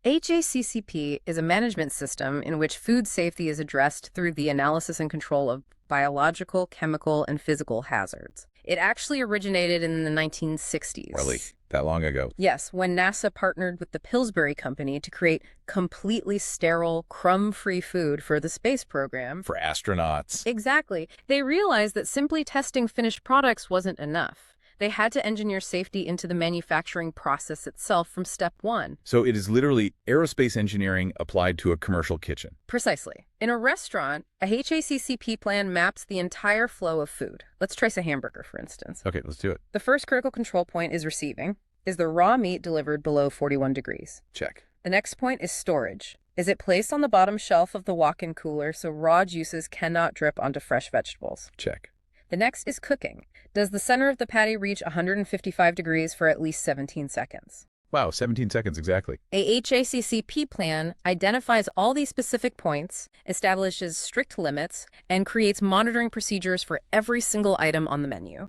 HACCP is a management system in which food safety is addressed through the analysis and control of biological, chemical, and physical hazards. It actually originated in the 1960s. Really? That long ago? Yes, when NASA partnered with the Pillsbury Company to create completely sterile, crumb-free food for the space program. For astronauts. Exactly. They realized that simply testing finished products wasn't enough. They had to engineer safety into the manufacturing process itself from step one. So it is literally aerospace engineering applied to a commercial kitchen. Precisely. In a restaurant, a HACCP plan maps the entire flow of food. Let's trace a hamburger, for instance. Okay, let's do it. The first critical control point is receiving. Is the raw meat delivered below 41 degrees? Check. The next point is storage. Is it placed on the bottom shelf of the walk-in cooler so raw juices cannot drip onto fresh vegetables? Check. The next is cooking. Does the center of the patty reach 155 degrees for at least 17 seconds? Wow, 17 seconds exactly. A HACCP plan identifies all these specific points, establishes strict limits, and creates monitoring procedures for every single item on the menu.